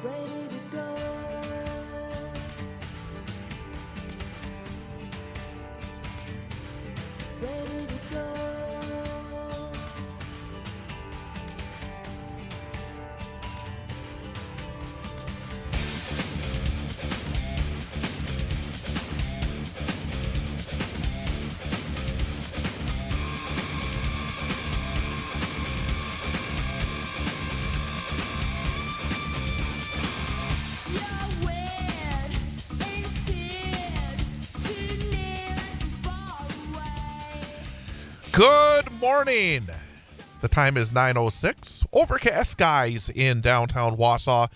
ready to go. Ready to go. You're wet in tears, too near and too far away. Good morning. The time is 9:06. Overcast skies in downtown Wausau.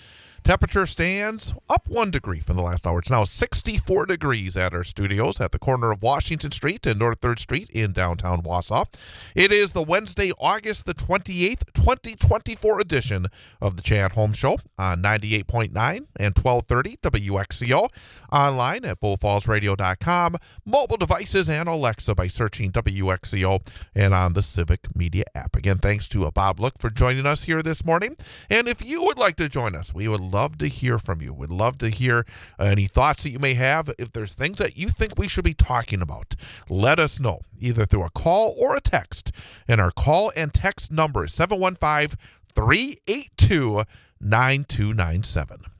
Temperature stands up 1 degree from the last hour. It's now 64 degrees at our studios at the corner of Washington Street and North 3rd Street in downtown Wausau. It is the Wednesday, August the 28th, 2024 edition of the Chad Holmes Show on 98.9 and 1230 WXCO. Online at bullfallsradio.com, mobile devices, and Alexa by searching WXCO and on the Civic Media app. Again, thanks to Bob Look for joining us here this morning. And if you would like to join us, we would love to hear from you. We'd love to hear any thoughts that you may have. If there's things that you think we should be talking about, let us know, either through a call or a text. And our call and text number is 715-382-9297.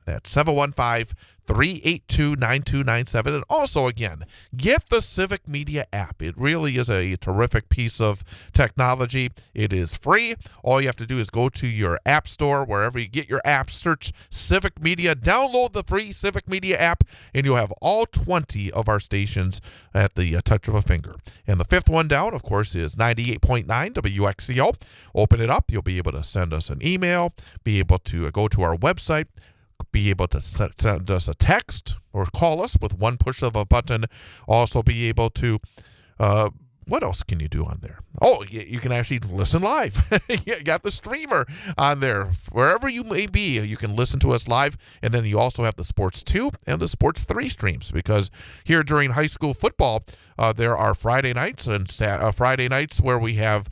That's 715-382-9297. And also, again, get the Civic Media app. It really is a terrific piece of technology. It is free. All you have to do is go to your app store, wherever you get your app, search Civic Media, download the free Civic Media app, and you'll have all 20 of our stations at the touch of a finger. And the fifth one down, of course, is 98.9 WXCO. Open it up. You'll be able to send us an email, be able to go to our website, be able to send us a text or call us with one push of a button. Also be able to, what else can you do on there? Oh, you can actually listen live. You got the streamer on there. Wherever you may be, you can listen to us live. And then you also have the Sports 2 and the Sports 3 streams, because here during high school football, there are Friday nights and Friday nights where we have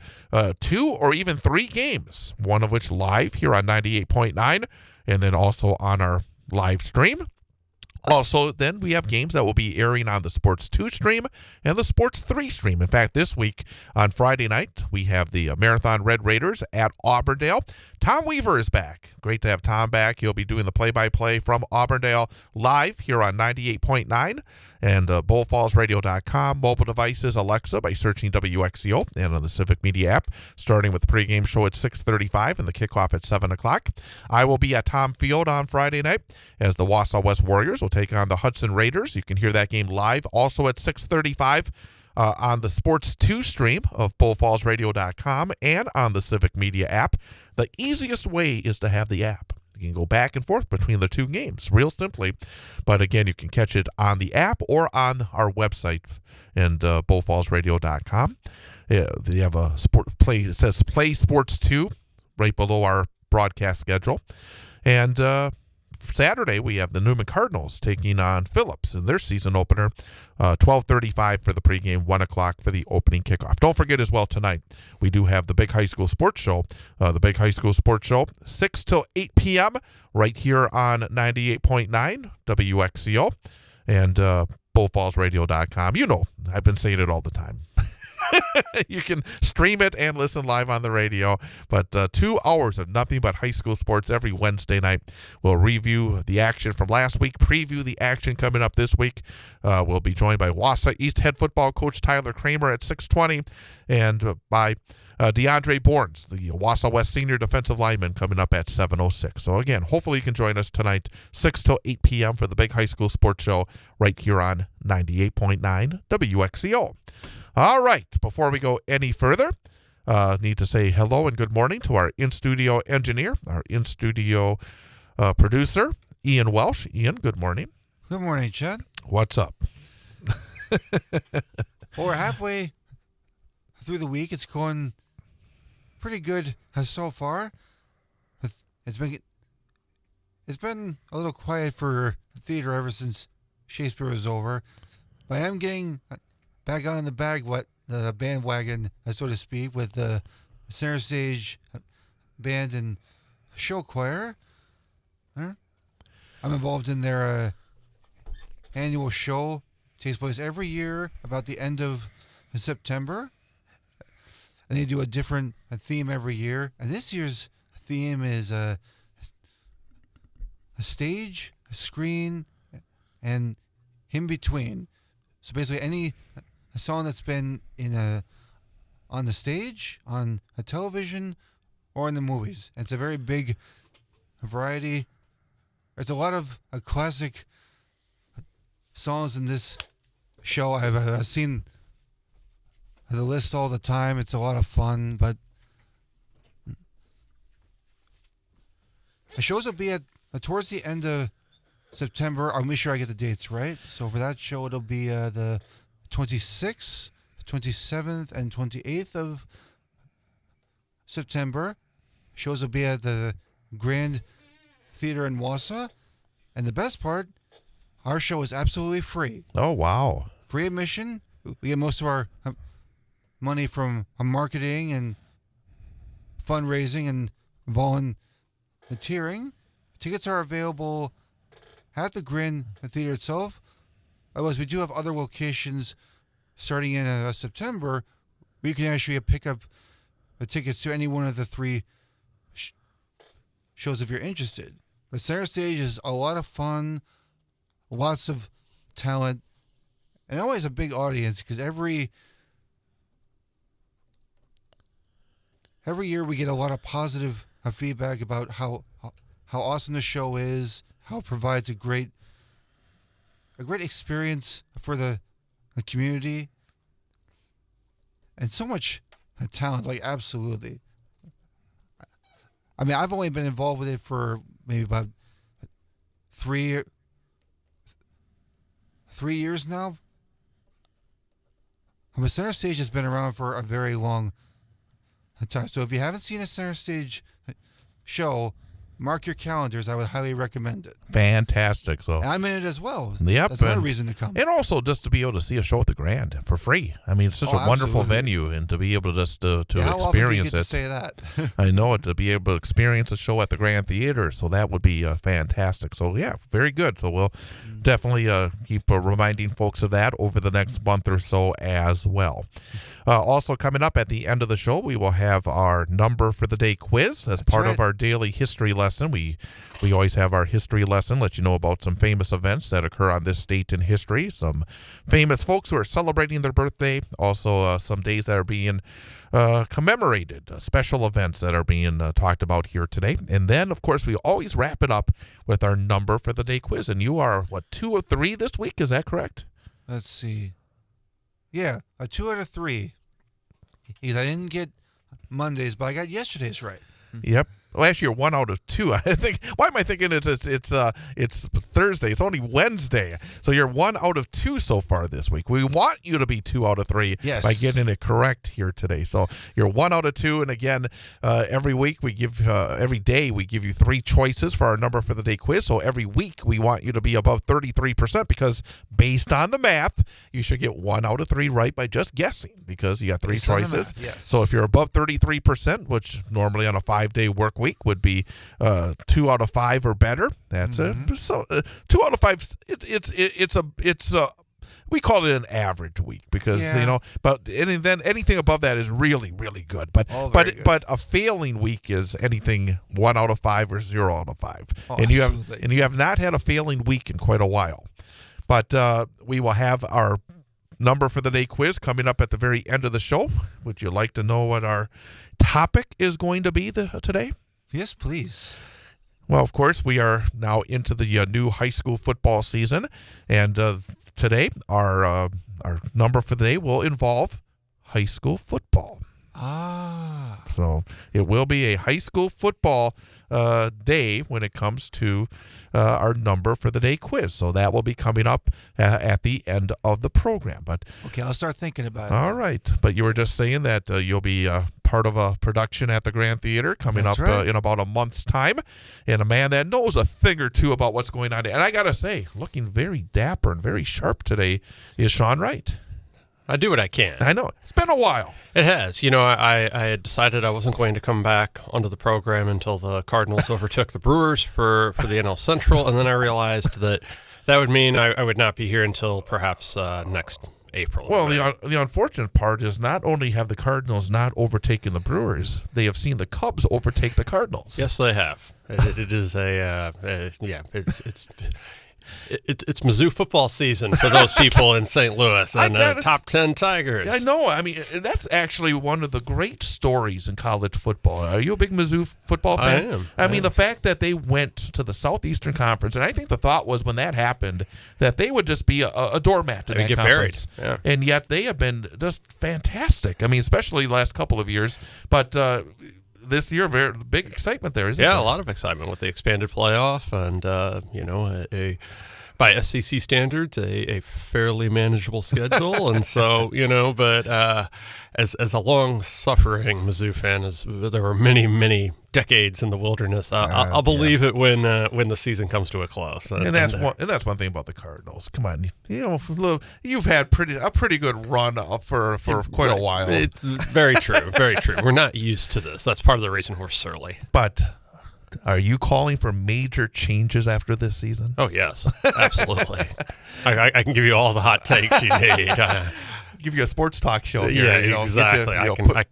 2 or even 3 games, one of which live here on 98.9. And then also on our live stream. Also, then we have games that will be airing on the Sports 2 stream and the Sports 3 stream. In fact, this week on Friday night, we have the Marathon Red Raiders at Auburndale. Tom Weaver is back. Great to have Tom back. He'll be doing the play-by-play from Auburndale live here on 98.9 and bullfallsradio.com. Mobile devices, Alexa by searching WXCO and on the Civic Media app, starting with the pregame show at 6:35 and the kickoff at 7 o'clock. I will be at Tom Field on Friday night as the Wausau West Warriors will take on the Hudson Raiders. You can hear that game live also at 6:35 on the Sports 2 stream of bullfallsradio.com and on the Civic Media app. The easiest way is to have the app. You can go back and forth between the two games, real simply. But again, you can catch it on the app or on our website and bullfallsradio.com. They have a play. It says Play Sports 2 right below our broadcast schedule. And Saturday, we have the Newman Cardinals taking on Phillips in their season opener, 12:35 for the pregame, 1 o'clock for the opening kickoff. Don't forget as well tonight, we do have the Big High School Sports Show. The Big High School Sports Show, 6 till 8 p.m. right here on 98.9 WXCO and bullfallsradio.com. You know, I've been saying it all the time. You can stream it and listen live on the radio. But 2 hours of nothing but high school sports every Wednesday night. We'll review the action from last week, preview the action coming up this week. We'll be joined by Wausau East head football coach Tyler Kramer at 6:20 and by DeAndre Bournes, the Wausau West senior defensive lineman, coming up at 7:06. So again, hopefully you can join us tonight, 6 till 8 p.m. for the Big High School Sports Show right here on 98.9 WXCO. All right, before we go any further, need to say hello and good morning to our in-studio engineer, our in-studio producer, Ian Welsh. Ian, good morning. Good morning, Chad. What's up? Well, we're halfway through the week. It's going pretty good so far. It's been a little quiet for the theater ever since Shakespeare was over. But I am getting back on the bandwagon, so to speak, with the center stage band and show choir. I'm involved in their annual show. It takes place every year about the end of September. And they do a different theme every year. And this year's theme is a stage, a screen, and in between. So basically any song that's been on the stage, on a television, or in the movies. And it's a very big variety. There's a lot of classic songs in this show. I've seen the list all the time. It's a lot of fun, but the shows will be at towards the end of September. I'll make sure I get the dates right. So for that show, it'll be the 26th, 27th, and 28th of September. Shows will be at the Grand Theater in Wausau. And the best part, our show is absolutely free. Oh, wow. Free admission. We get most of our money from marketing and fundraising and volunteering. Tickets are available at the Grand Theater itself. Otherwise, we do have other locations starting in September where you can actually pick up the tickets to any one of the three shows if you're interested. The center stage is a lot of fun, lots of talent, and always a big audience because every year we get a lot of positive feedback about how awesome the show is, how it provides a great experience for the community, and so much talent. Like, absolutely. I mean, I've only been involved with it for maybe about 3 years now. The center stage has been around for a very long time. So if you haven't seen a center stage show, mark your calendars. I would highly recommend it. Fantastic. So And I'm in it as well. Yep, That's another and- reason to come. And also just to be able to see a show at the Grand for free. I mean, it's such a wonderful absolutely. venue, and to be able to just to Yeah, how often do you experience get to it. say that? I know it, to be able to experience a show at the Grand Theater, so that would be fantastic. So yeah, very good. So we'll definitely keep reminding folks of that over the next month or so as well. Also coming up at the end of the show, we will have our number for the day quiz as part of right. our daily history lesson. We always have our history lesson, let you know about some famous events that occur on this date in history, some famous folks who are celebrating their birthday, also some days that are being commemorated, special events that are being talked about here today. And then, of course, we always wrap it up with our number for the day quiz. And you are, 2 of 3 this week? Is that correct? Let's see. Yeah, a 2 out of 3. Because I didn't get Mondays, but I got yesterday's right. Yep. Well, actually, you're 1 out of 2. I think. Why am I thinking it's Thursday? It's only Wednesday. So you're 1 out of 2 so far this week. We want you to be 2 out of 3 Yes. by getting it correct here today. So you're 1 out of 2, and again, every week every day we give you 3 choices for our number for the day quiz. So every week we want you to be above 33% because based on the math, you should get 1 out of 3 right by just guessing because you got 3 Based on the choices. math, yes. So if you're above 33%, which normally on a 5-day work week would be 2 out of 5 or better. That's so 2 out of 5. It's we call it an average week because Yeah. but then anything above that is really, really good. But Oh, very good. but a failing week is anything 1 out of 5 or 0 out of 5. Oh, and you absolutely. have not had a failing week in quite a while. But we will have our number for the day quiz coming up at the very end of the show. Would you like to know what our topic is going to be today? Yes, please. Well, of course, we are now into the new high school football season, and today our number for the day will involve high school football. Ah. So it will be a high school football day when it comes to our number for the day quiz. So that will be coming up at the end of the program. But Okay, I'll start thinking about it. all right. But you were just saying that you'll be part of a production at the Grand Theater coming That's up right. in about a month's time. And a man that knows a thing or two about what's going on. And I got to say, looking very dapper and very sharp today is Sean Wright. I do what I can. I know. It's been a while. It has. I had decided I wasn't going to come back onto the program until the Cardinals overtook the Brewers for the NL Central, and then I realized that would mean I would not be here until perhaps next April. Well, the unfortunate part is not only have the Cardinals not overtaken the Brewers, they have seen the Cubs overtake the Cardinals. Yes, they have. It is it's Mizzou football season for those people in St. Louis and top 10 Tigers. I know. I mean, that's actually one of the great stories in college football. Are you a big Mizzou football fan? I am. I mean, the fact that they went to the Southeastern Conference, and I think the thought was when that happened that they would just be a doormat to They that get conference. buried. Yeah. And yet they have been just fantastic. I mean, especially the last couple of years. But this year, very big excitement there, isn't there? Yeah, a lot of excitement with the expanded playoff and, by SEC standards, a fairly manageable schedule. And so, but as a long-suffering Mizzou fan, as there were many, many decades in the wilderness, I'll believe it when the season comes to a close. And that's one thing about the Cardinals. Come on, you've had a pretty good run for quite a while. It's very true, very true. We're not used to this. That's part of the reason we're surly. But are you calling for major changes after this season? Oh yes, absolutely. I can give you all the hot takes you need. Give you a sports talk show here. Yeah, exactly.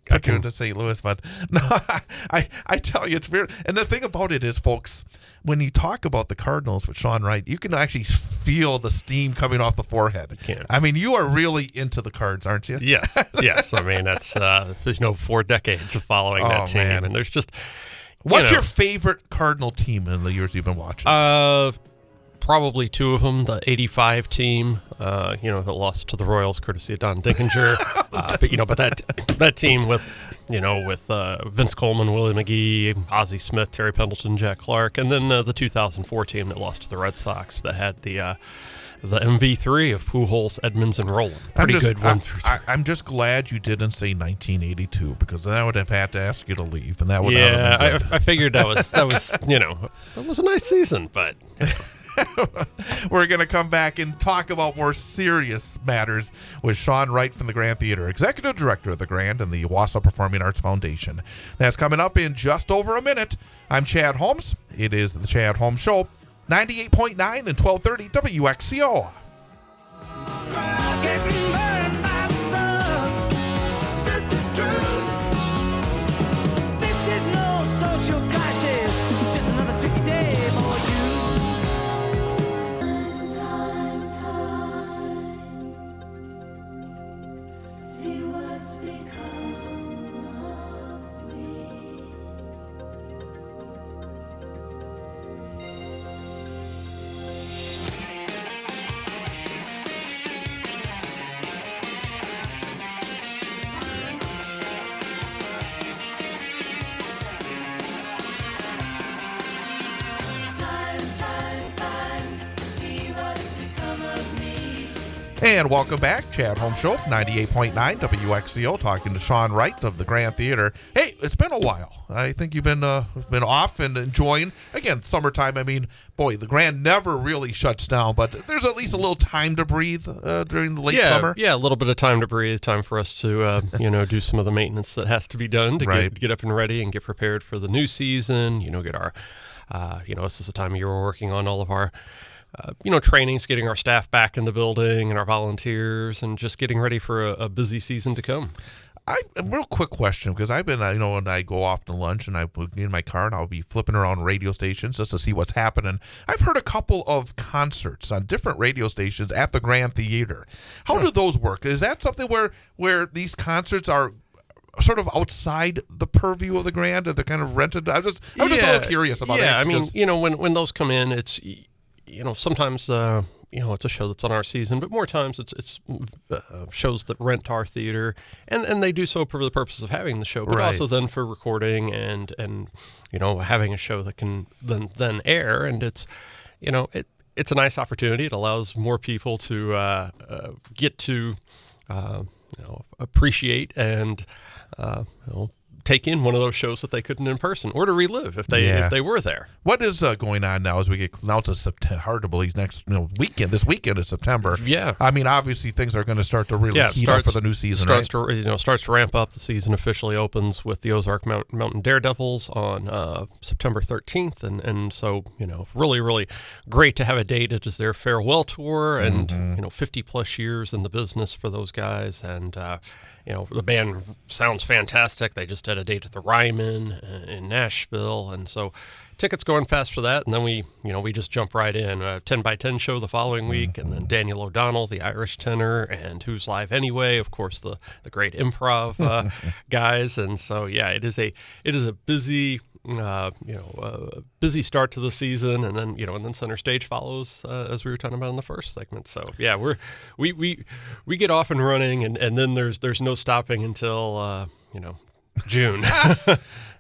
Put you into St. Louis, but no, I tell you, it's weird. And the thing about it is, folks, when you talk about the Cardinals with Sean Wright, you can actually feel the steam coming off the forehead. You can. I mean, you are really into the Cards, aren't you? Yes. I mean, that's 4 decades of following that team, man. and there's just. What's your favorite Cardinal team in the years you've been watching? Probably 2 of them. The '85 team, that lost to the Royals, courtesy of Don Dinkinger. But that team with Vince Coleman, Willie McGee, Ozzie Smith, Terry Pendleton, Jack Clark, and then the 2004 team that lost to the Red Sox that had the MV3 of Pujols, Edmonds, and Rowland. Pretty good one through 3. I'm just glad you didn't say 1982 because then I would have had to ask you to leave, and that would I figured that was that was a nice season, but. We're going to come back and talk about more serious matters with Sean Wright from the Grand Theater, Executive Director of the Grand and the Wausau Performing Arts Foundation. That's coming up in just over a minute. I'm Chad Holmes. It is the Chad Holmes Show, 98.9 and 1230 WXCO. This is true. This is no social crisis, just another tricky day for you. See what's become of me. And welcome back, Chad Holmes Show, 98.9 WXCO, talking to Sean Wright of the Grand Theater. Hey, it's been a while. I think you've been off and enjoying. Again, summertime, I mean, boy, the Grand never really shuts down, but there's at least a little time to breathe during the late summer. Yeah, a little bit of time to breathe, time for us to, do some of the maintenance that has to be done to get up and ready and get prepared for the new season, get our, this is the time of year we're working on all of our trainings, getting our staff back in the building and our volunteers and just getting ready for a busy season to come. A real quick question, because I've been, when I go off to lunch and I would be in my car and I'll be flipping around radio stations just to see what's happening. I've heard a couple of concerts on different radio stations at the Grand Theater. How do those work? Is that something where these concerts are sort of outside the purview of the Grand, or they're kind of rented? I'm just a little curious about that. Yeah, I mean, when those come in, it's sometimes it's a show that's on our season, but more times it's shows that rent our theater, and they do so for the purpose of having the show, but also then for recording and having a show that can then air, and it's a nice opportunity. It allows more people to take take in one of those shows that they couldn't in person, or to relive if they were there. What is going on now as we get now to September? Hard to believe next weekend. This weekend is September. Yeah, I mean, obviously things are going to start to really heat up for the new season. Starts to ramp up. The season officially opens with the Ozark Mountain Daredevils on September 13th, and so really great to have a date. It is their farewell tour, and 50 plus years in the business for those guys, and the band sounds fantastic. They just had a date at the Ryman in Nashville, and so tickets going fast for that. And then we just jump right in. 10 by 10 show the following week, and then Daniel O'Donnell, the Irish tenor, and Who's Live Anyway, of course, the great improv guys. And so it is a busy busy start to the season, and then center stage follows as we were talking about in the first segment. So we get off and running, and then there's no stopping until June.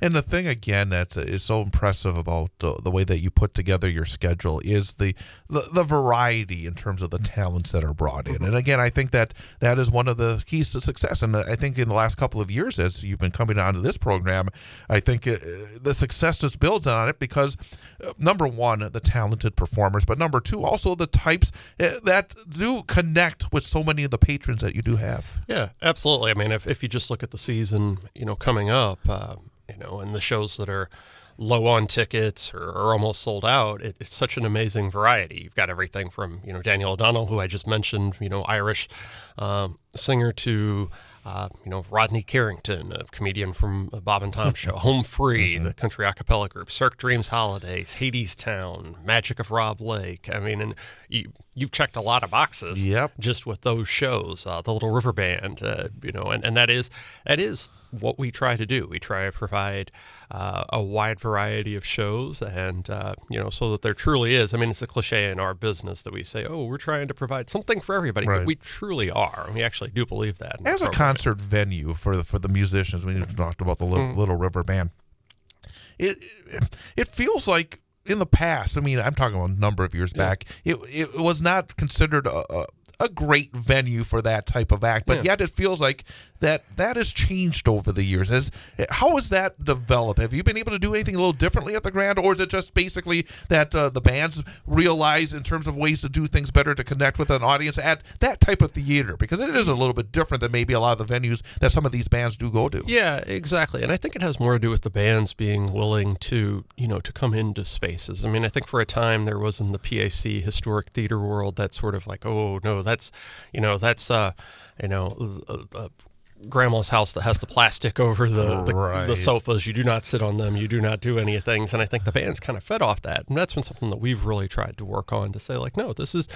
And the thing again that is so impressive about the way that you put together your schedule is the variety in terms of the talents that are brought in. And again, I think that is one of the keys to success. And I think in the last couple of years, as you've been coming onto this program, I think the success just builds on it because number one, the talented performers, but number two, also the types that do connect with so many of the patrons that you do have. Yeah, absolutely. I mean, if you just look at the season, coming up, and the shows that are low on tickets or almost sold out, it's such an amazing variety. You've got everything from, Daniel O'Donnell, who I just mentioned, Irish singer, to Rodney Carrington, a comedian from Bob and Tom Show, Home Free, the country a cappella group, Cirque Dreams Holidays, Hadestown, Magic of Rob Lake. I mean, and you've checked a lot of boxes just with those shows. The Little River Band, and that is what we try to do. We try to provide a wide variety of shows, and so that there truly is. I mean, it's a cliche in our business that we say, "Oh, we're trying to provide something for everybody," but we truly are. We actually do believe that. As a concert venue for the musicians, we talked about the Little River Band. It feels like in the past. I mean, I'm talking about a number of years back. It was not considered a great venue for that type of act, but yet it feels like that has changed over the years. How has that developed? Have you been able to do anything a little differently at the Grand, or is it just basically that the bands realize in terms of ways to do things better to connect with an audience at that type of theater? Because it is a little bit different than maybe a lot of the venues that some of these bands do go to. Yeah, exactly. And I think it has more to do with the bands being willing to come into spaces. I mean, I think for a time there was in the PAC historic theater world that sort of like, oh no, that's grandma's house that has the plastic over the sofas. You do not sit on them. You do not do any things. And I think the band's kind of fed off that. And that's been something that we've really tried to work on, to say like, no, this is,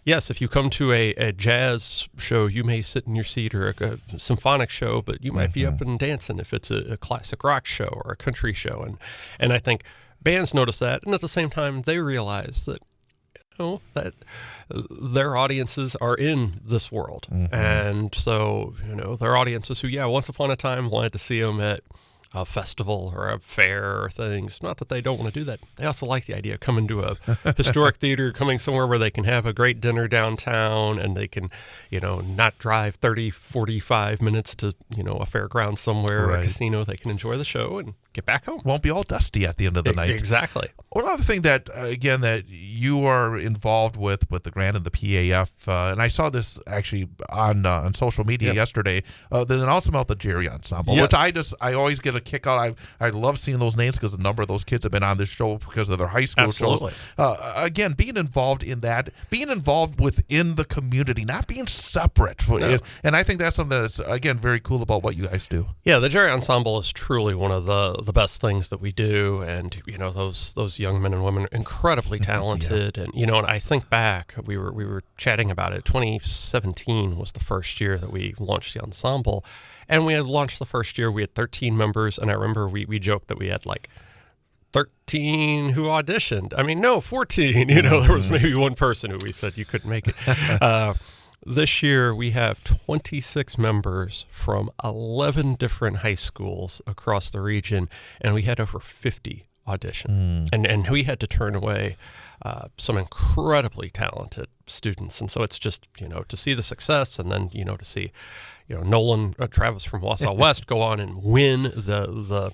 yes, if you come to a jazz show, you may sit in your seat, or a symphonic show, but you might be up and dancing if it's a classic rock show or a country show. And I think bands notice that. And at the same time, they realize that that their audiences are in this world. And so, their audiences who, once upon a time wanted to see them at a festival or a fair or things. Not that they don't want to do that. They also like the idea of coming to a historic theater, coming somewhere where they can have a great dinner downtown, and they can, not drive 30, 45 minutes to, a fairground somewhere or a casino. They can enjoy the show and get back home. Won't be all dusty at the end of the night. Exactly. One other thing that, again, that you are involved with the Grand and the PAF, and I saw this actually on social media yesterday, there's an announcement about the Jerry Ensemble, which I always get a kick out. I love seeing those names because a number of those kids have been on this show because of their high school shows. Again, being involved in that, being involved within the community, not being separate. No. And I think that's something that's, again, very cool about what you guys do. Yeah, the Jerry Ensemble is truly one of the best things that we do, and those young men and women are incredibly talented. And and I think back, we were chatting about it. 2017 was the first year that we launched the ensemble, and we had launched the first year. We had 13 members, and I remember we joked that we had like 13 who auditioned. I mean, no, 14. There was maybe one person who we said you couldn't make it. This year, we have 26 members from 11 different high schools across the region, and we had over 50 audition. And we had to turn away some incredibly talented students. And so it's just, to see the success, and then, to see, Nolan Travis from Wausau West go on and win the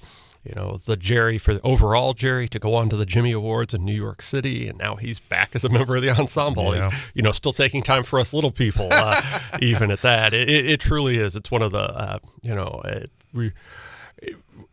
Jerry for the overall Jerry, to go on to the Jimmy Awards in New York City, and now he's back as a member of the ensemble. Yeah. He's, still taking time for us little people, even at that. It truly is. It's one of the,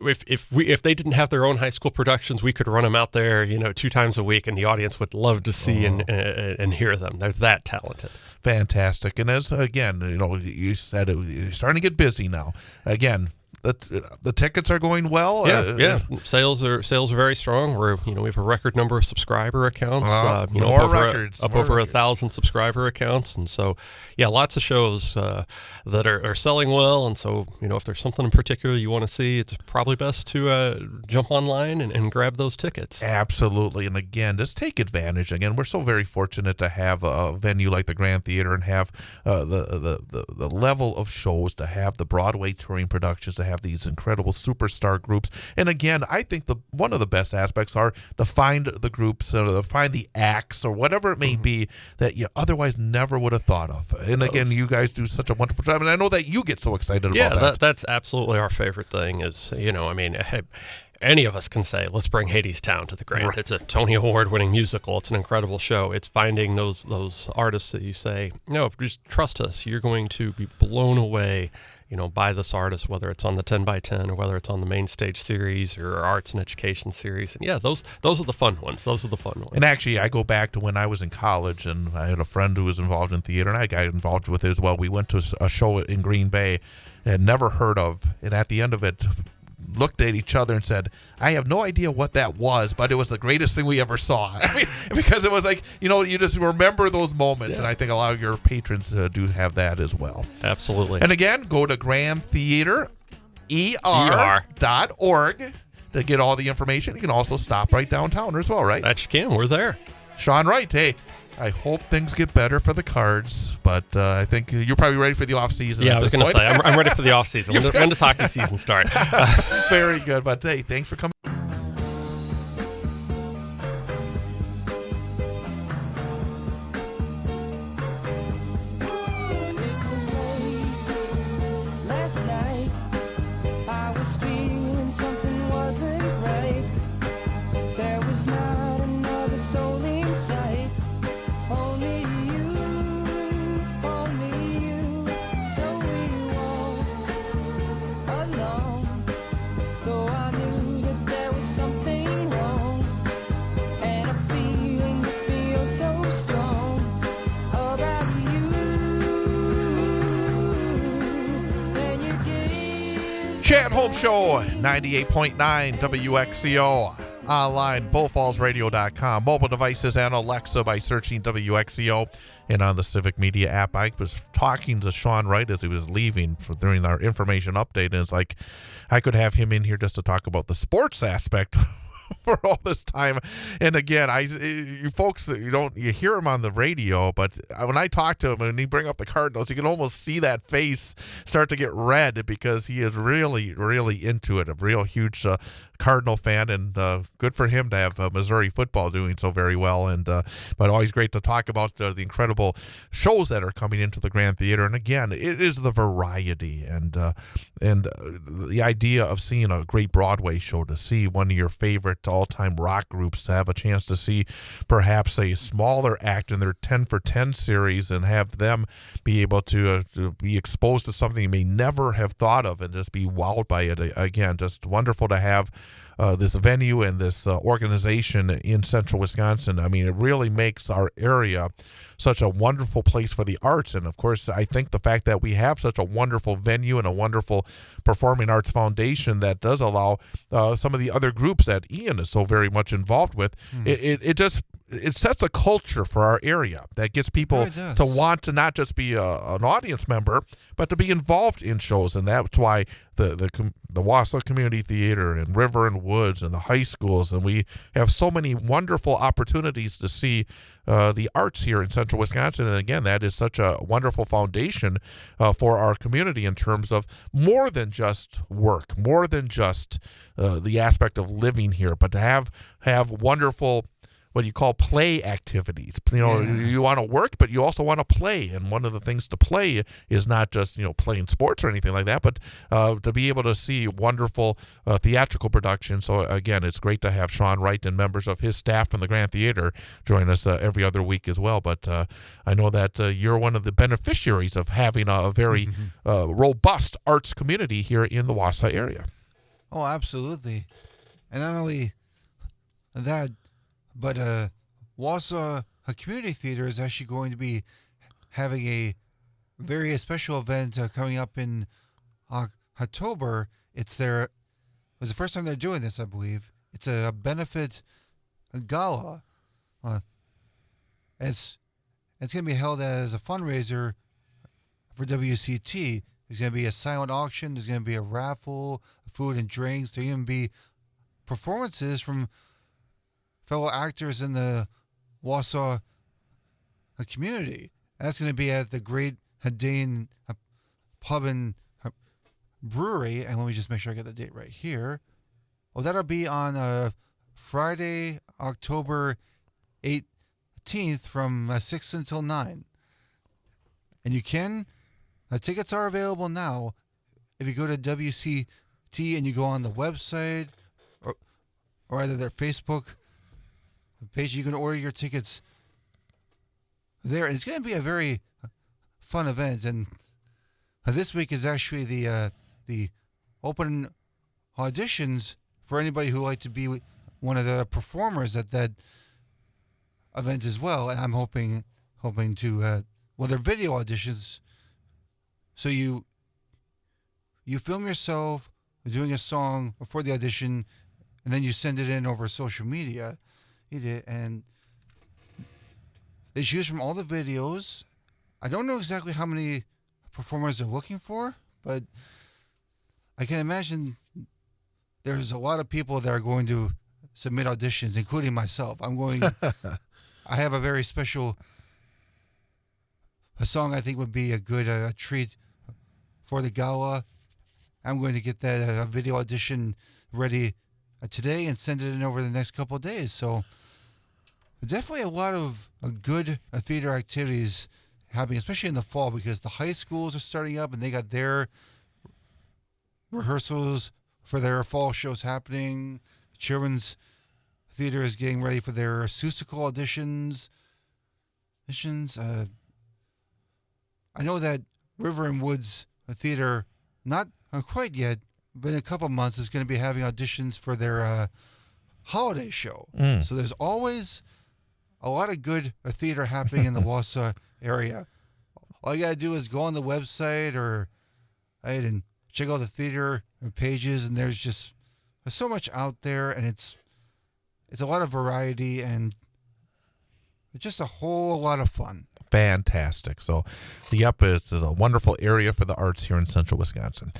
if they didn't have their own high school productions, we could run them out there, 2 times a week, and the audience would love to see and hear them. They're that talented. Fantastic. And as, again, you said it's starting to get busy now. Again, the tickets are going well. Yeah. Sales are very strong. We have a record number of subscriber accounts. More records. Up over 1,000 subscriber accounts, and so lots of shows that are selling well. And so if there's something in particular you want to see, it's probably best to jump online and grab those tickets. Absolutely. And again, just take advantage. Again, we're so very fortunate to have a venue like the Grand Theater, and have the level of shows, to have the Broadway touring productions, to have these incredible superstar groups. And again, I think one of the best aspects are to find the groups, to find the acts, or whatever it may be, that you otherwise never would have thought of. And again, you guys do such a wonderful job, and I know that you get so excited about that. Yeah, that's absolutely our favorite thing. Is any of us can say, let's bring Hadestown to the Grand. Right. It's a Tony Award-winning musical. It's an incredible show. It's finding those artists that you say, no, just trust us. You're going to be blown away, by this artist, whether it's on the 10 by 10 or whether it's on the main stage series or arts and education series. And those are the fun ones. Those are the fun ones. And actually, I go back to when I was in college, and I had a friend who was involved in theater, and I got involved with it as well. We went to a show in Green Bay, had never heard of, and at the end of it, looked at each other and said, I have no idea what that was, but it was the greatest thing we ever saw. Because it was like, you just remember those moments. Yeah. And I think a lot of your patrons do have that as well. Absolutely. And again, go to grandtheater.org to get all the information. You can also stop right downtown as well, right? That you can. We're there. Sean Wright, hey, I hope things get better for the Cards, but I think you're probably ready for the off season. Yeah, I was going to say, I'm ready for the off season. When does hockey season start? Very good. But hey, thanks for coming. Chat Home Show, 98.9 WXCO. Online, bullfallsradio.com. Mobile devices and Alexa by searching WXCO. And on the Civic Media app. I was talking to Sean Wright as he was leaving during our information update. And it's like, I could have him in here just to talk about the sports aspect for all this time. And again, you folks, you hear him on the radio, but when I talk to him and he bring up the Cardinals, you can almost see that face start to get red, because he is really, really into it. A real huge Cardinal fan, and good for him to have Missouri football doing so very well. And but always great to talk about the incredible shows that are coming into the Grand Theater. And again, it is the variety and the idea of seeing a great Broadway show, to see one of your favorite all-time rock groups, to have a chance to see perhaps a smaller act in their 10 for 10 series, and have them be able to be exposed to something you may never have thought of, and just be wowed by it. Again, just wonderful to have this venue and this organization in central Wisconsin. I mean, it really makes our area such a wonderful place for the arts. And of course, I think the fact that we have such a wonderful venue and a wonderful performing arts foundation that does allow some of the other groups that Ian is so very much involved with, it sets a culture for our area that gets people to want to not just be an audience member, but to be involved in shows. And that's why the Wausau Community Theater and River and Woods and the high schools, and we have so many wonderful opportunities to see the arts here in central Wisconsin. And again, that is such a wonderful foundation for our community in terms of more than just work, more than just the aspect of living here, but to have wonderful what you call play activities. You want to work, but you also want to play. And one of the things to play is not just, playing sports or anything like that, but to be able to see wonderful theatrical production. So, again, it's great to have Sean Wright and members of his staff from the Grand Theater join us every other week as well. But I know that you're one of the beneficiaries of having a very robust arts community here in the Wausau area. Oh, absolutely. And not only that, but Wausau Community Theater is actually going to be having a very special event coming up in October. It was the first time they're doing this, I believe. It's a benefit gala. It's going to be held as a fundraiser for WCT. There's going to be a silent auction. There's going to be a raffle, food and drinks. There'll even be performances from fellow actors in the Wausau community. And that's going to be at the Great Dane Pub and Brewery. And let me just make sure I get the date right here. Well, that'll be on Friday, October 18th from 6 until 9. And you can, tickets are available now. If you go to WCT and you go on the website or either their Facebook page, you can order your tickets there. And it's going to be a very fun event. And this week is actually the open auditions for anybody who would like to be one of the performers at that event as well. And I'm hoping to they're video auditions. So you film yourself doing a song before the audition, and then you send it in over social media. And they choose from all the videos. I don't know exactly how many performers they're looking for, but I can imagine there's a lot of people that are going to submit auditions, including myself. I have a very special song I think would be a good treat for the gala. I'm going to get that video audition ready today and send it in over the next couple of days. So definitely a lot of good theater activities happening, especially in the fall, because the high schools are starting up and they got their rehearsals for their fall shows happening. Children's theater is getting ready for their Seussical auditions. I know that River and Woods Theater, not quite yet, but in a couple months, is going to be having auditions for their holiday show. So there's always a lot of good theater happening in the Wausau area. All you got to do is go on the website and check out the theater pages, and there's so much out there, and it's a lot of variety and just a whole lot of fun. Fantastic. So, it's a wonderful area for the arts here in central Wisconsin.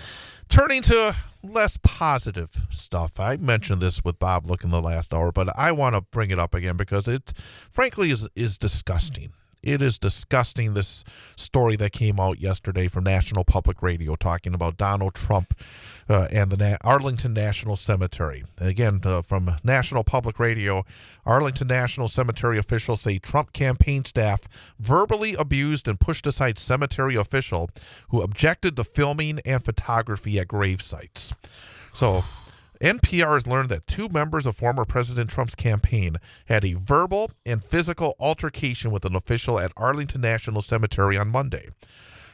Turning to less positive stuff. I mentioned this with Bob Look in the last hour, but I want to bring it up again because it, frankly, is disgusting. It is disgusting, this story that came out yesterday from National Public Radio talking about Donald Trump and the Arlington National Cemetery. And again, from National Public Radio, Arlington National Cemetery officials say Trump campaign staff verbally abused and pushed aside cemetery official who objected to filming and photography at grave sites. So NPR has learned that two members of former President Trump's campaign had a verbal and physical altercation with an official at Arlington National Cemetery on Monday.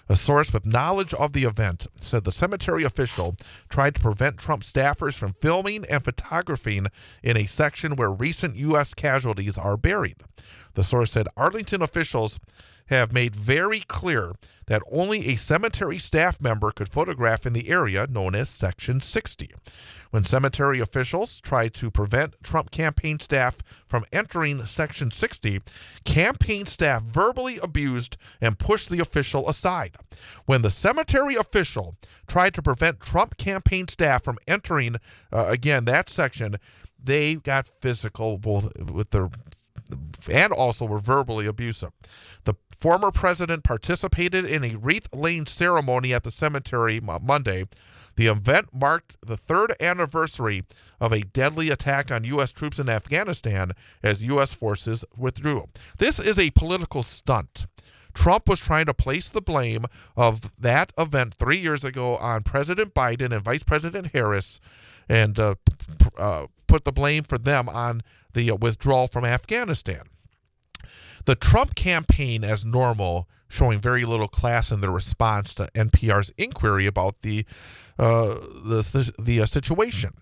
A source with knowledge of the event said the cemetery official tried to prevent Trump staffers from filming and photographing in a section where recent U.S. casualties are buried. The source said Arlington officials have made very clear that only a cemetery staff member could photograph in the area known as Section 60. When cemetery officials tried to prevent Trump campaign staff from entering Section 60, campaign staff verbally abused and pushed the official aside. When the cemetery official tried to prevent Trump campaign staff from entering, that section, they got physical both with their and also were verbally abusive. The former president participated in a wreath-laying ceremony at the cemetery Monday. The event marked the third anniversary of a deadly attack on U.S. troops in Afghanistan as U.S. forces withdrew. This is a political stunt. Trump was trying to place the blame of that event 3 years ago on President Biden and Vice President Harris and put the blame for them on the withdrawal from Afghanistan. The Trump campaign, as normal, showing very little class in their response to NPR's inquiry about the situation.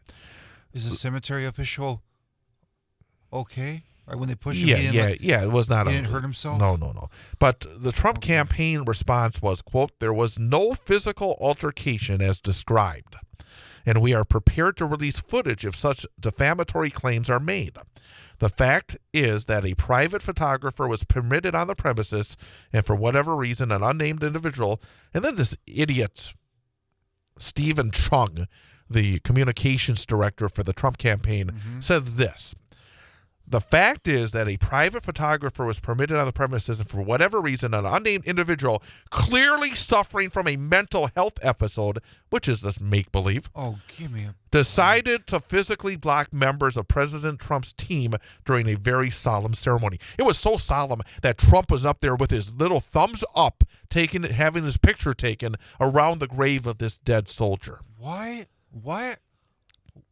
Is the cemetery official okay? Right, when they pushed him, Yeah, it was not. He didn't hurt himself? No. But the Trump campaign response was, quote, "There was no physical altercation as described, and we are prepared to release footage if such defamatory claims are made. The fact is that a private photographer was permitted on the premises, and for whatever reason, an unnamed individual," and then this idiot, Stephen Chung, the communications director for the Trump campaign, said this. "The fact is that a private photographer was permitted on the premises, and for whatever reason, an unnamed individual clearly suffering from a mental health episode," which is this make-believe, Oh, give me a... decided to physically block members of President Trump's team during a very solemn ceremony. It was so solemn that Trump was up there with his little thumbs up, having his picture taken around the grave of this dead soldier.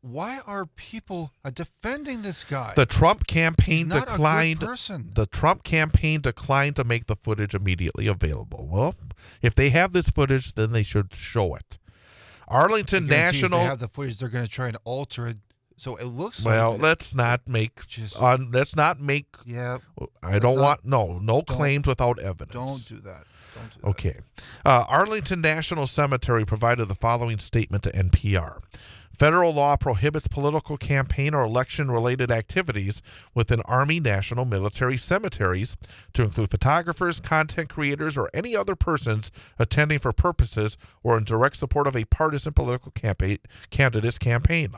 Why are people defending this guy? The Trump campaign He's not declined. a good person. The Trump campaign declined to make the footage immediately available. Well, if they have this footage, then they should show it. Arlington I guarantee National. If they have the footage, they're going to try and alter it so it looks Well, like. let's not make. Let's not make. Yeah. I don't want no claims without evidence. Don't do that. Don't do that. Okay. Arlington National Cemetery provided the following statement to NPR. Federal law prohibits political campaign or election-related activities within Army, national, military cemeteries to include photographers, content creators, or any other persons attending for purposes or in direct support of a partisan political candidate's campaign.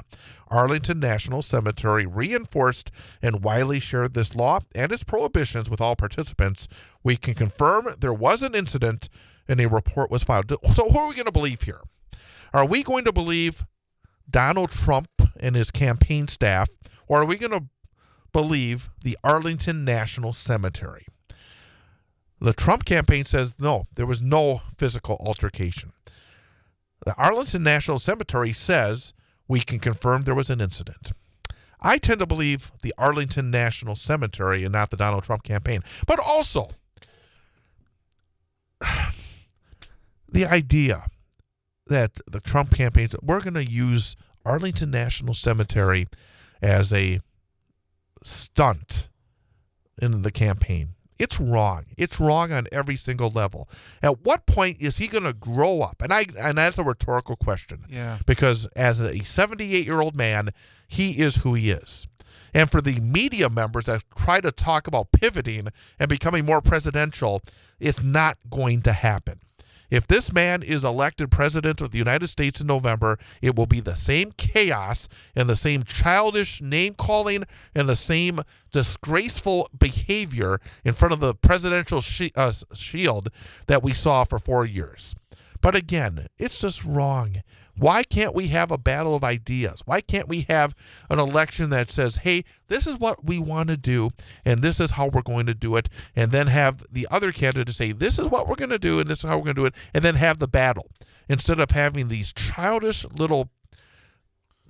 Arlington National Cemetery reinforced and widely shared this law and its prohibitions with all participants. We can confirm there was an incident and a report was filed. So who are we going to believe here? Are we going to believe Donald Trump and his campaign staff, or are we going to believe the Arlington National Cemetery? The Trump campaign says no, there was no physical altercation. The Arlington National Cemetery says we can confirm there was an incident. I tend to believe the Arlington National Cemetery and not the Donald Trump campaign. But also, the idea that the Trump campaign, we're going to use Arlington National Cemetery as a stunt in the campaign. It's wrong. It's wrong on every single level. At what point is he going to grow up? And that's a rhetorical question. Yeah. Because as a 78-year-old man, he is who he is. And for the media members that try to talk about pivoting and becoming more presidential, it's not going to happen. If this man is elected president of the United States in November, it will be the same chaos and the same childish name-calling and the same disgraceful behavior in front of the presidential shield that we saw for 4 years. But again, it's just wrong. Why can't we have a battle of ideas? Why can't we have an election that says, hey, this is what we want to do, and this is how we're going to do it, and then have the other candidate say, this is what we're going to do, and this is how we're going to do it, and then have the battle, instead of having these childish little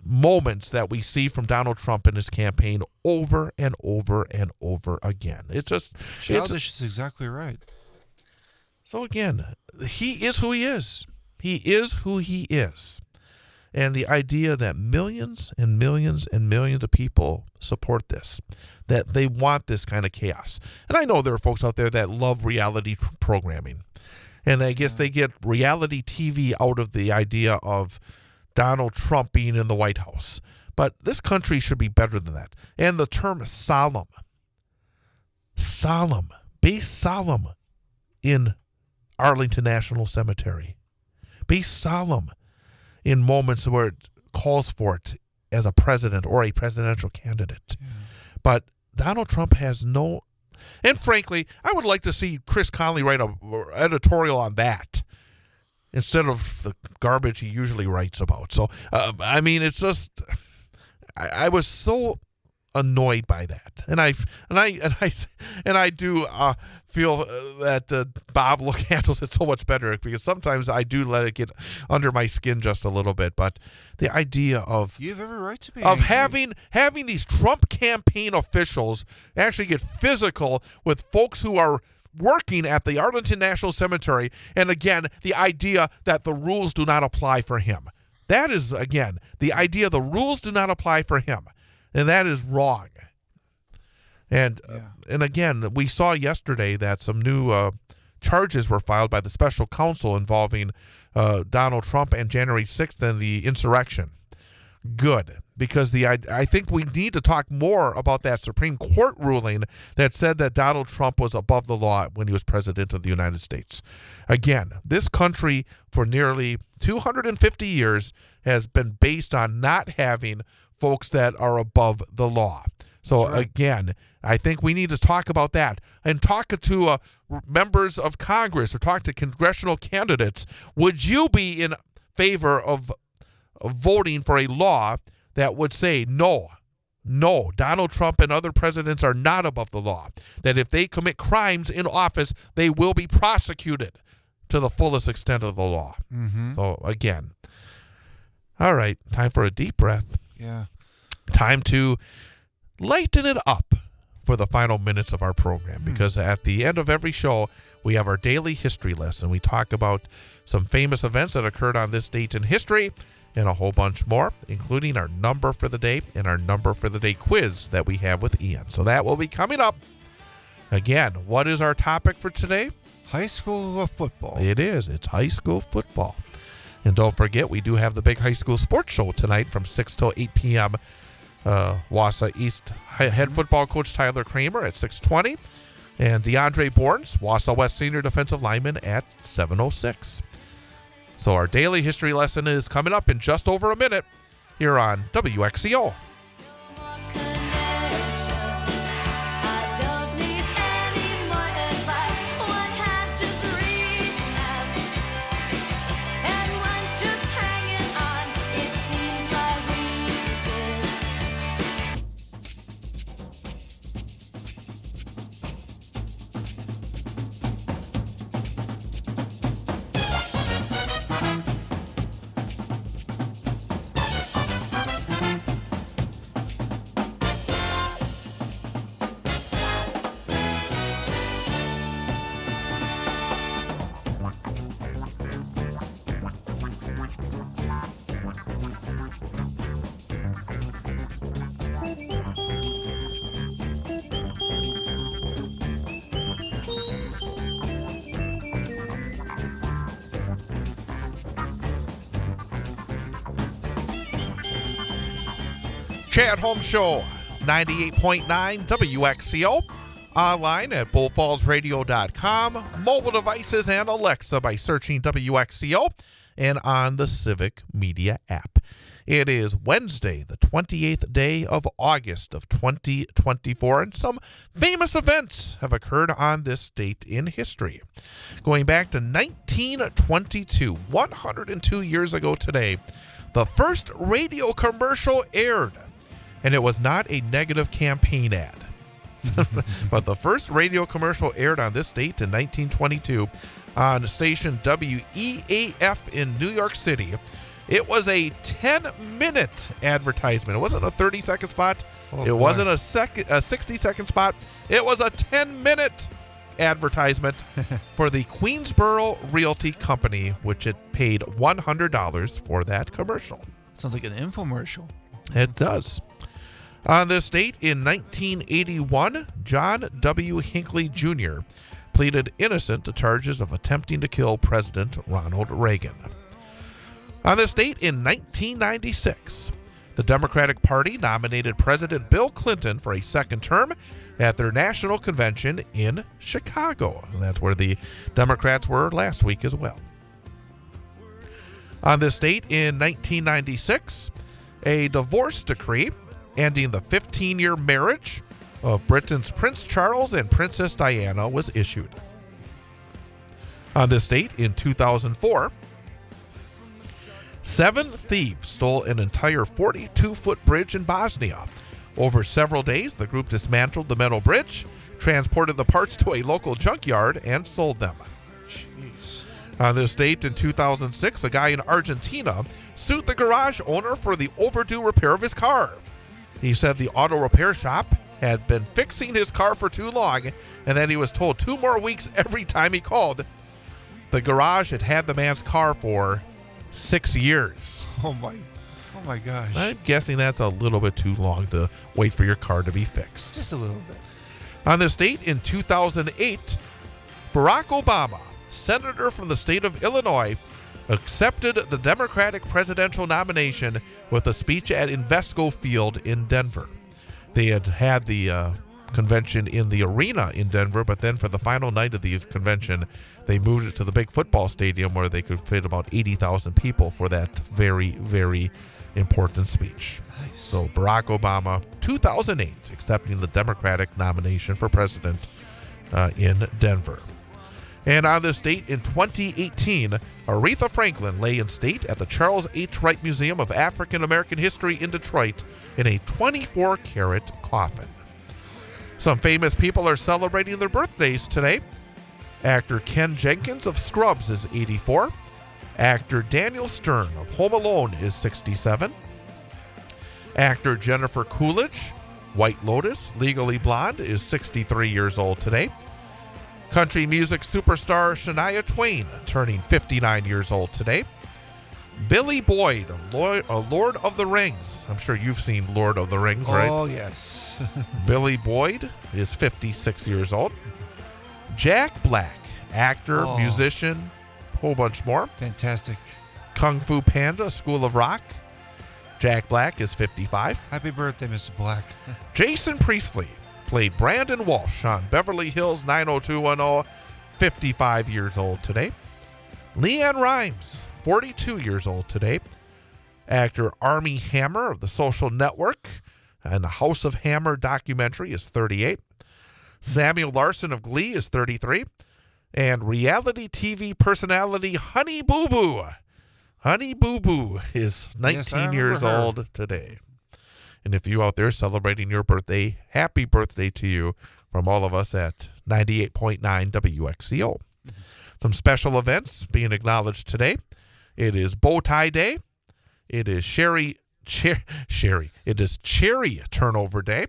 moments that we see from Donald Trump in his campaign over and over and over again. It's just... Childish is exactly right. So again, he is who he is. He is who he is. And the idea that millions and millions and millions of people support this, that they want this kind of chaos. And I know there are folks out there that love reality programming. And I guess they get reality TV out of the idea of Donald Trump being in the White House. But this country should be better than that. And the term solemn, be solemn in Arlington National Cemetery. Be solemn in moments where it calls for it as a president or a presidential candidate. Yeah. But Donald Trump has no... And frankly, I would like to see Chris Conley write an editorial on that. instead of the garbage he usually writes about. So, I mean, it's just, I was so annoyed by that, and I do feel that Bob handles it so much better, because sometimes I do let it get under my skin just a little bit. But the idea of You have every right to be of angry. having these Trump campaign officials actually get physical with folks who are working at the Arlington National Cemetery, and again, the idea that the rules do not apply for him. That is, again, the idea the rules do not apply for him. And that is wrong. And and again, we saw yesterday that some new charges were filed by the special counsel involving Donald Trump and January 6th and the insurrection. Good, because I think we need to talk more about that Supreme Court ruling that said that Donald Trump was above the law when he was president of the United States. Again, this country for nearly 250 years has been based on not having folks that are above the law. So again, I think we need to talk about that and talk to members of Congress or talk to congressional candidates. Would you be in favor of voting for a law that would say no, Donald Trump and other presidents are not above the law, that if they commit crimes in office, they will be prosecuted to the fullest extent of the law? Mm-hmm. So again, all right, time for a deep breath. Yeah. Time to lighten it up for the final minutes of our program, because at the end of every show, we have our daily history lesson. We talk about some famous events that occurred on this date in history and a whole bunch more, including our number for the day and our number for the day quiz that we have with Ian. So that will be coming up. Again, what is our topic for today? High school football. It is. It's high school football. And don't forget, we do have the big high school sports show tonight from 6 till 8 p.m. Wausau East head football coach Tyler Kramer at 6:20. And DeAndre Bournes, Wausau West senior defensive lineman, at 7:06. So our daily history lesson is coming up in just over a minute here on WXCO. Chad Holmes Show, 98.9 WXCO, online at bullfallsradio.com, mobile devices and Alexa by searching WXCO, and on the Civic Media app. It is Wednesday, the 28th day of August of 2024, and some famous events have occurred on this date in history. Going back to 1922, 102 years ago today, the first radio commercial aired, and it was not a negative campaign ad. But the first radio commercial aired on this date in 1922 on station WEAF in New York City. It was a 10-minute advertisement. It wasn't a 30-second spot. It wasn't a 60-second spot. It was a 10-minute advertisement for the Queensboro Realty Company, which it paid $100 for that commercial. Sounds like an infomercial. It does. On this date in 1981, John W. Hinckley Jr. pleaded innocent to charges of attempting to kill President Ronald Reagan. On this date in 1996, the Democratic Party nominated President Bill Clinton for a second term at their national convention in Chicago. And that's where the Democrats were last week as well. On this date in 1996, a divorce decree ending the 15-year marriage of Britain's Prince Charles and Princess Diana was issued. On this date in 2004, 7 thieves stole an entire 42-foot bridge in Bosnia. Over several days, the group dismantled the metal bridge, transported the parts to a local junkyard, and sold them. Jeez. On this date in 2006, a guy in Argentina sued the garage owner for the overdue repair of his car. He said the auto repair shop had been fixing his car for too long and that he was told 2 more weeks every time he called. The garage had had the man's car for 6 years. Oh my gosh. I'm guessing that's a little bit too long to wait for your car to be fixed. Just a little bit. On this date in 2008, Barack Obama, senator from the state of Illinois, accepted the Democratic presidential nomination with a speech at Invesco Field in Denver. They had the convention in the arena in Denver, but then for the final night of the convention, they moved it to the big football stadium where they could fit about 80,000 people for that very, very important speech. Nice. So Barack Obama, 2008, accepting the Democratic nomination for president in Denver. And on this date in 2018, Aretha Franklin lay in state at the Charles H. Wright Museum of African American History in Detroit in a 24-karat coffin. Some famous people are celebrating their birthdays today. Actor Ken Jenkins of Scrubs is 84. Actor Daniel Stern of Home Alone is 67. Actor Jennifer Coolidge, White Lotus, Legally Blonde, is 63 years old today. Country music superstar Shania Twain, turning 59 years old today. Billy Boyd, Lord of the Rings. I'm sure you've seen Lord of the Rings, right? Oh, yes. Billy Boyd is 56 years old. Jack Black, actor, musician, a whole bunch more. Fantastic. Kung Fu Panda, School of Rock. Jack Black is 55. Happy birthday, Mr. Black. Jason Priestley played Brandon Walsh on Beverly Hills 90210, 55 years old today. Leanne Rimes, 42 years old today. Actor Armie Hammer of The Social Network and the House of Hammer documentary is 38. Samuel Larson of Glee is 33. And reality TV personality Honey Boo Boo. Honey Boo Boo is 19 years old today. And if you out there celebrating your birthday, happy birthday to you from all of us at 98.9 WXCO. Some special events being acknowledged today. It is Bow Tie Day. It is Cherry. It is Cherry Turnover Day.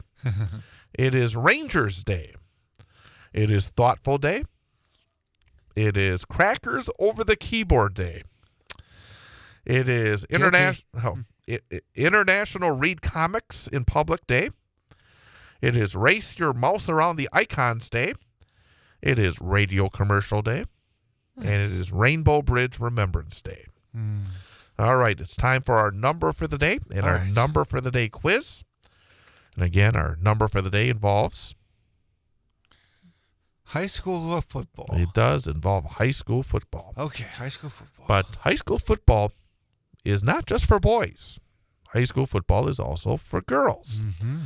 It is Rangers Day. It is Thoughtful Day. It is Crackers Over the Keyboard Day. It is International Read Comics in Public Day. It is Race Your Mouse Around the Icons Day. It is Radio Commercial Day. Nice. And it is Rainbow Bridge Remembrance Day. All right, it's time for our number for the day and our number for the day quiz. And again, our number for the day involves high school football. It does involve high school football. Okay, high school football. But high school football is not just for boys. High school football is also for girls. Mm-hmm.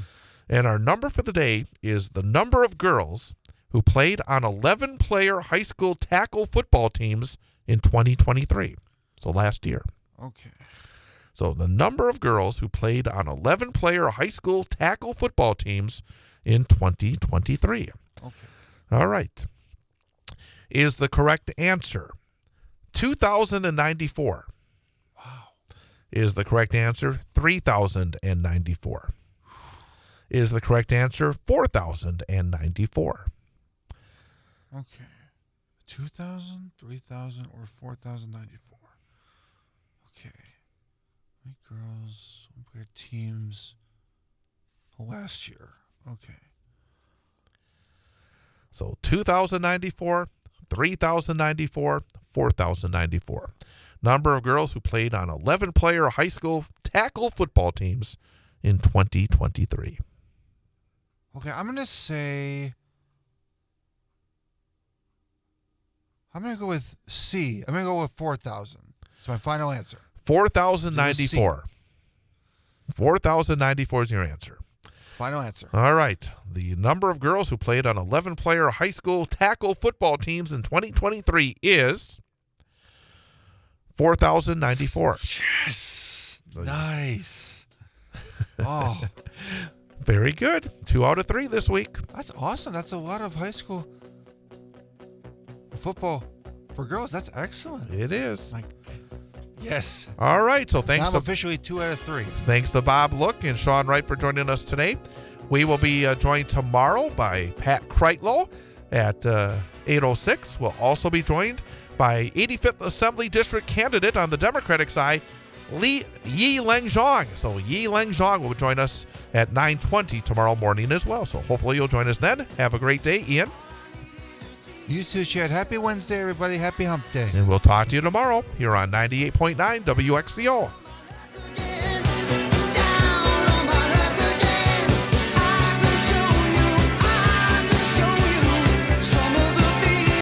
And our number for the day is the number of girls who played on 11-player high school tackle football teams in 2023. So last year. Okay. So the number of girls who played on 11-player high school tackle football teams in 2023. Okay. All right. Is the correct answer 2,094? Wow. Is the correct answer 3,094? Is the correct answer 4,094? Okay. 2,000, 3,000, or 4,094? Okay. My girls player teams last year. Okay. So 2,094, 3,094, 4,094. Number of girls who played on 11-player high school tackle football teams in 2023. Okay, I'm going to say... I'm going to go with C. I'm going to go with 4,000. It's my final answer. 4,094. 4,094 is your answer. Final answer. All right. The number of girls who played on 11-player high school tackle football teams in 2023 is 4,094. Yes. Nice. Oh, Very good. 2 out of 3 this week. that's awesome. That's a lot of high school football for girls. That's excellent. It is. Yes. All right. So Now thanks I'm to officially 2 out of 3. Thanks to Bob Look and Sean Wright for joining us today. We will be joined tomorrow by Pat Kreitlow at 8:06. We'll also be joined by 85th Assembly District candidate on the Democratic side, Yi Leng Zhang. So Yi Leng Zhang will join us at 9:20 tomorrow morning as well. So hopefully you'll join us then. Have a great day, Ian. You too, Chad. Happy Wednesday, everybody. Happy Hump Day. And we'll talk to you tomorrow here on 98.9 WXCO.